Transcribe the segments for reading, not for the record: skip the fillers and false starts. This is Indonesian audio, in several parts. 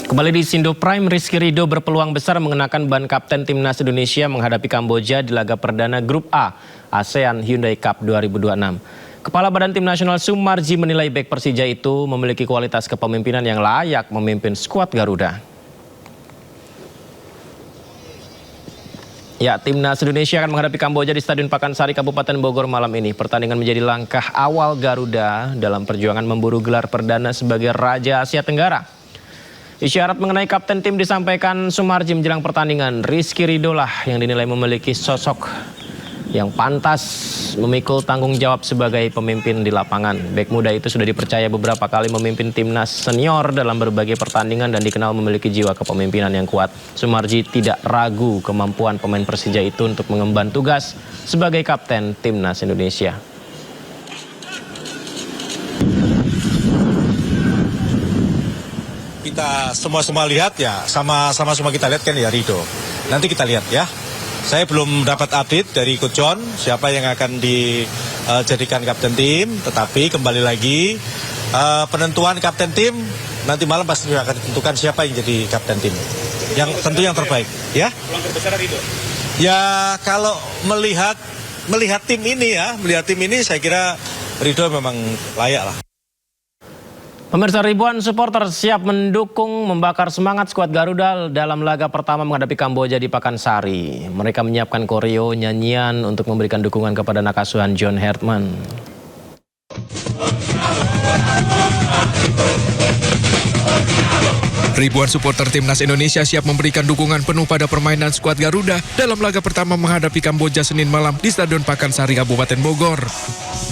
Kembali di Sindo Prime, Rizky Ridho berpeluang besar mengenakan ban kapten Timnas Indonesia menghadapi Kamboja di laga perdana Grup A ASEAN Hyundai Cup 2026. Kepala Badan Tim Nasional Sumarji menilai bek Persija itu memiliki kualitas kepemimpinan yang layak memimpin skuad Garuda. Ya, Timnas Indonesia akan menghadapi Kamboja di Stadion Pakansari, Kabupaten Bogor malam ini. Pertandingan menjadi langkah awal Garuda dalam perjuangan memburu gelar perdana sebagai Raja Asia Tenggara. Isyarat mengenai kapten tim disampaikan Sumarji menjelang pertandingan. Rizky Ridho lah yang dinilai memiliki sosok yang pantas memikul tanggung jawab sebagai pemimpin di lapangan. Bek muda itu sudah dipercaya beberapa kali memimpin timnas senior dalam berbagai pertandingan dan dikenal memiliki jiwa kepemimpinan yang kuat. Sumarji tidak ragu kemampuan pemain Persija itu untuk mengemban tugas sebagai kapten timnas Indonesia. Kita semua lihat ya, sama-sama semua kita lihat kan ya Ridho. Nanti kita lihat ya. Saya belum dapat update dari Coach John siapa yang akan dijadikan kapten tim, tetapi kembali lagi penentuan kapten tim nanti malam pasti akan ditentukan siapa yang jadi kapten tim. Yang tentu yang terbaik, ya. Peluang terbesar Ridho. Ya kalau melihat tim ini ya, saya kira Ridho memang layak lah. Pemirsa, ribuan supporter siap mendukung membakar semangat skuad Garuda dalam laga pertama menghadapi Kamboja di Pakansari. Mereka menyiapkan koreo nyanyian untuk memberikan dukungan kepada anak asuhan John Hertman. Ribuan supporter Timnas Indonesia siap memberikan dukungan penuh pada permainan skuad Garuda dalam laga pertama menghadapi Kamboja Senin malam di Stadion Pakansari, Kabupaten Bogor.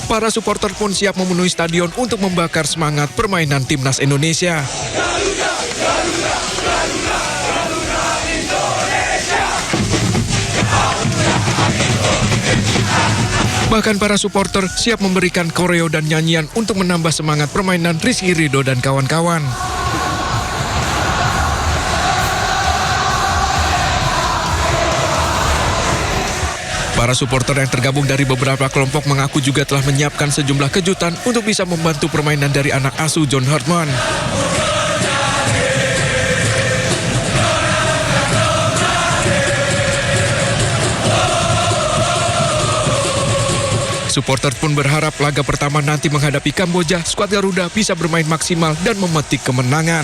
Para supporter pun siap memenuhi stadion untuk membakar semangat permainan Timnas Indonesia. Garuda, Garuda, Garuda, Garuda Indonesia. Bahkan para supporter siap memberikan koreo dan nyanyian untuk menambah semangat permainan Rizky Ridho dan kawan-kawan. Para supporter yang tergabung dari beberapa kelompok mengaku juga telah menyiapkan sejumlah kejutan untuk bisa membantu permainan dari anak asuh John Hertman. Supporter pun berharap laga pertama nanti menghadapi Kamboja, skuad Garuda bisa bermain maksimal dan memetik kemenangan.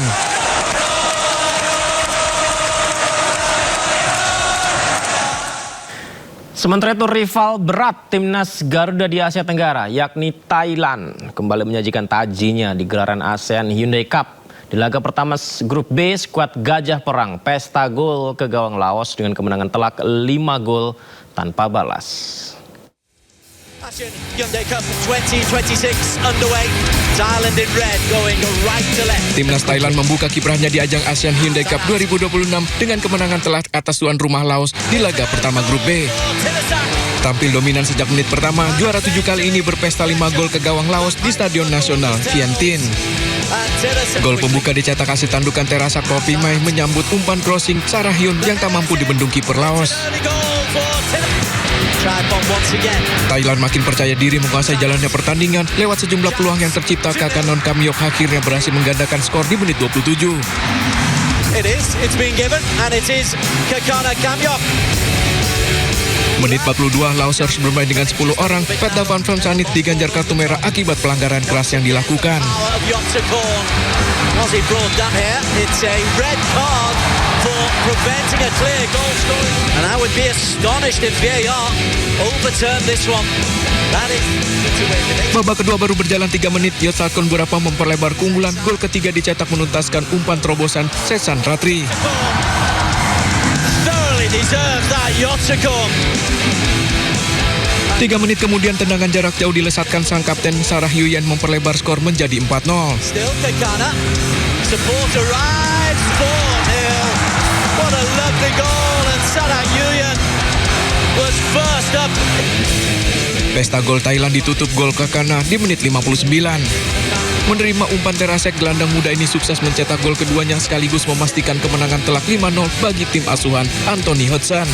Sementara itu rival berat Timnas Garuda di Asia Tenggara yakni Thailand kembali menyajikan tajinya di gelaran ASEAN Hyundai Cup. Di laga pertama grup B, skuad Gajah Perang pesta gol ke gawang Laos dengan kemenangan telak 5 gol tanpa balas. ASEAN Hyundai Cup 2026 underway. Thailand in red going right to left. Timnas Thailand membuka kiprahnya di ajang ASEAN Hyundai Cup 2026 dengan kemenangan telak atas tuan rumah Laos di laga pertama grup B. Tampil dominan sejak menit pertama, juara 7 kali ini berpesta 5 gol ke gawang Laos di Stadion Nasional Vientiane. Gol pembuka dicetak hasil tandukan Terasa Kopimai menyambut umpan crossing Sarah Hyun yang tak mampu dibendung kiper Laos. Thailand makin percaya diri menguasai jalannya pertandingan lewat sejumlah peluang yang tercipta. Kakanon Kamyok akhirnya berhasil menggandakan skor di menit 27. It's been given and it is Kakana Kamyok. Menit 42, Laosers bermain dengan 10 orang. Peta Van Sanit diganjar kartu merah akibat pelanggaran keras yang dilakukan. It's a red card for preventing a clear goal scoring. And I would be astonished if VAR overturned this one. That is Babak kedua baru berjalan 3 menit, Yotsakkon Burapha memperlebar keunggulan. Gol ketiga dicetak menuntaskan umpan terobosan Sesan Ratri. thoroughly deserves that Yotsakkon. 3 menit kemudian tendangan jarak jauh dilesatkan sang kapten Sarah Hyun memperlebar skor menjadi 4-0. Still Kakana. Support arrives 4-0. What a lovely goal, and Sarah Hyun was first up. Pesta gol Thailand ditutup gol Kakana di menit 59. Menerima umpan Terasek, gelandang muda ini sukses mencetak gol keduanya sekaligus memastikan kemenangan telak 5-0 bagi tim asuhan Anthony Hodgson.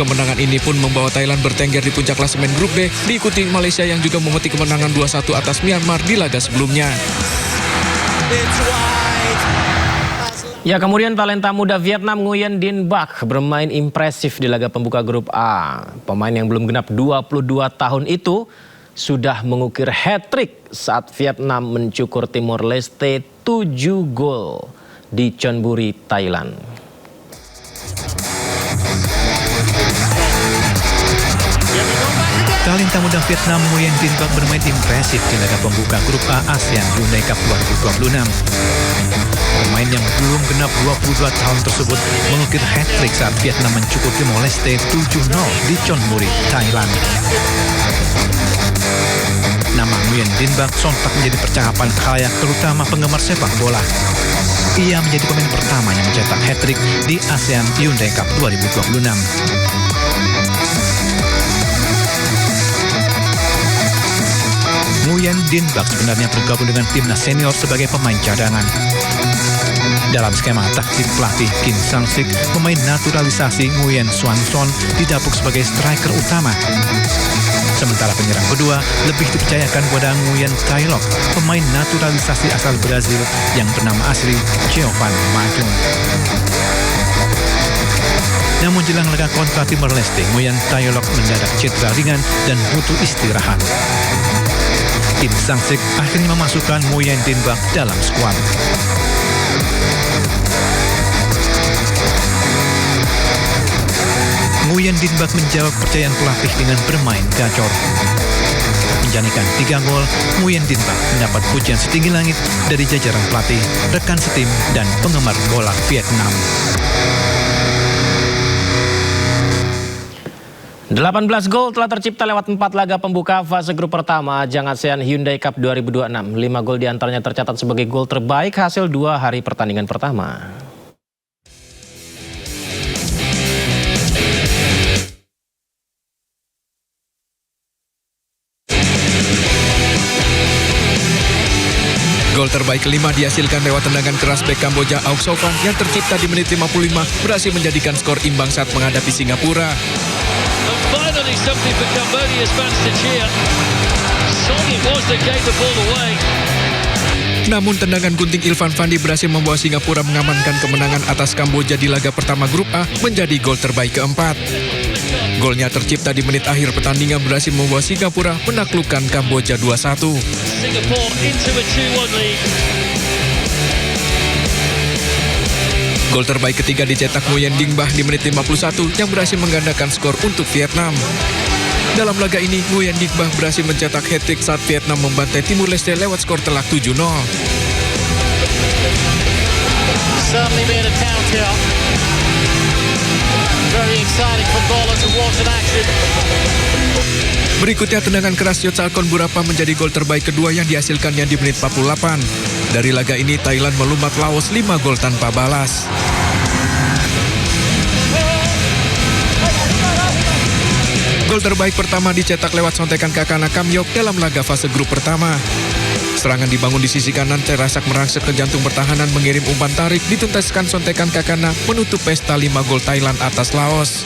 Kemenangan ini pun membawa Thailand bertengger di puncak klasemen grup B, diikuti Malaysia yang juga memetik kemenangan 2-1 atas Myanmar di laga sebelumnya. Ya, kemudian talenta muda Vietnam Nguyen Dinh Bach bermain impresif di laga pembuka grup A. Pemain yang belum genap 22 tahun itu sudah mengukir hat-trick saat Vietnam mencukur Timor Leste 7 gol di Chonburi, Thailand. Talenta muda Vietnam Nguyen Dinh Bach bermain impresif di laga pembuka grup A ASEAN Hyundai Cup 2026. Pemain yang belum genap 22 tahun tersebut mengukir hat-trick saat Vietnam mencukur Timor Leste 7-0 di Chonburi, Thailand. Nama Nguyen Dinh Bach sontak menjadi percakapan khalayak terutama penggemar sepak bola. Ia menjadi pemain pertama yang mencetak hat-trick di ASEAN Hyundai Cup 2026. Nguyen Dinh Bach sebenarnya bergabung dengan timnas senior sebagai pemain cadangan. Dalam skema taktik pelatih Kim Sang-sik, pemain naturalisasi Nguyen Xuan Son didapuk sebagai striker utama. Sementara penyerang kedua lebih dipercayakan kepada Nguyen Thay Loc, pemain naturalisasi asal Brazil yang bernama asli Giovan Majung. Namun jelang laga kontra Timor Leste, Nguyen Thay Loc mendadak cedera ringan dan butuh istirahat. Kim Sang-sik akhirnya memasukkan Nguyen Dinh Bach dalam skuad. Nguyen Dinh Bach menjawab kepercayaan pelatih dengan bermain gacor. Menjanikan 3 gol, Nguyen Dinh Bach mendapat pujian setinggi langit dari jajaran pelatih, rekan setim, dan penggemar bola Vietnam. 18 gol telah tercipta lewat 4 laga pembuka fase grup pertama ajang ASEAN Hyundai Cup 2026. 5 gol diantaranya tercatat sebagai gol terbaik hasil 2 hari pertandingan pertama. Gol terbaik kelima dihasilkan lewat tendangan keras bek Kamboja Auk Sofan yang tercipta di menit 55 berhasil menjadikan skor imbang saat menghadapi Singapura. And finally something for Cambodia's fans to cheer. Song it was that gave the ball away. Namun tendangan gunting Ilvan Fandi berhasil membawa Singapura mengamankan kemenangan atas Kamboja di laga pertama grup A menjadi gol terbaik keempat. Golnya tercipta di menit akhir pertandingan berhasil membawa Singapura menaklukkan Kamboja 2-1. Singapore into a 2-1 lead. Gol terbaik ketiga dicetak Nguyen Dinh Bach di menit 51 yang berhasil menggandakan skor untuk Vietnam. Dalam laga ini, Nguyen Dinh Bach berhasil mencetak hat-trick saat Vietnam membantai Timor Leste lewat skor telak 7-0. Certainly been a counter. Very exciting footballers who want an action. Berikutnya tendangan keras Yotsalkon Burapa menjadi gol terbaik kedua yang dihasilkannya di menit 48. Dari laga ini Thailand melumat Laos 5 gol tanpa balas. Gol terbaik pertama dicetak lewat sontekan Kakana Kamyok dalam laga fase grup pertama. Serangan dibangun di sisi kanan, Terasak merangsek ke jantung pertahanan mengirim umpan tarik, dituntaskan sontekan Kakana menutup pesta 5 gol Thailand atas Laos.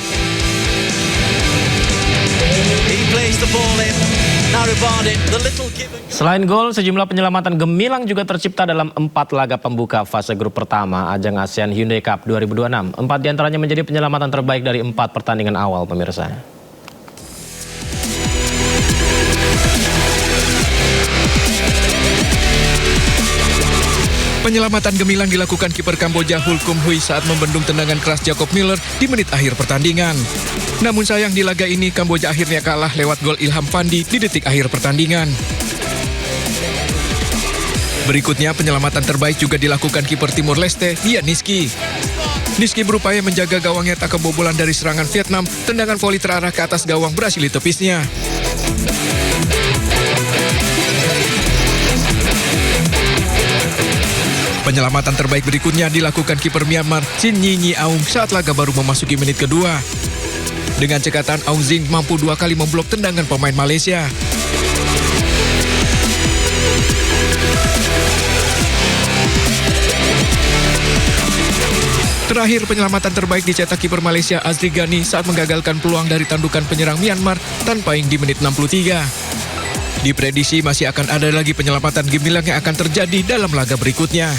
Selain gol, sejumlah penyelamatan gemilang juga tercipta dalam 4 laga pembuka fase grup pertama ajang ASEAN Hyundai Cup 2026. 4 diantaranya menjadi penyelamatan terbaik dari 4 pertandingan awal, pemirsa. Penyelamatan gemilang dilakukan kiper Kamboja Hul Kum Hui saat membendung tendangan keras Jacob Miller di menit akhir pertandingan. Namun sayang di laga ini Kamboja akhirnya kalah lewat gol Ilham Fandi di detik akhir pertandingan. Berikutnya penyelamatan terbaik juga dilakukan kiper Timor Leste, Ian Niski. Niski berupaya menjaga gawangnya tak kebobolan dari serangan Vietnam. Tendangan voli terarah ke atas gawang berhasil ditepisnya. Penyelamatan terbaik berikutnya dilakukan kiper Myanmar Chin Nyi Aung saat laga baru memasuki menit kedua. Dengan cekatan, Aung Zing mampu 2 kali memblok tendangan pemain Malaysia. Terakhir, penyelamatan terbaik dicetak kiper Malaysia Azri Ghani saat menggagalkan peluang dari tandukan penyerang Myanmar tanpa ing di menit 63. Diprediksi masih akan ada lagi penyelamatan gemilang yang akan terjadi dalam laga berikutnya.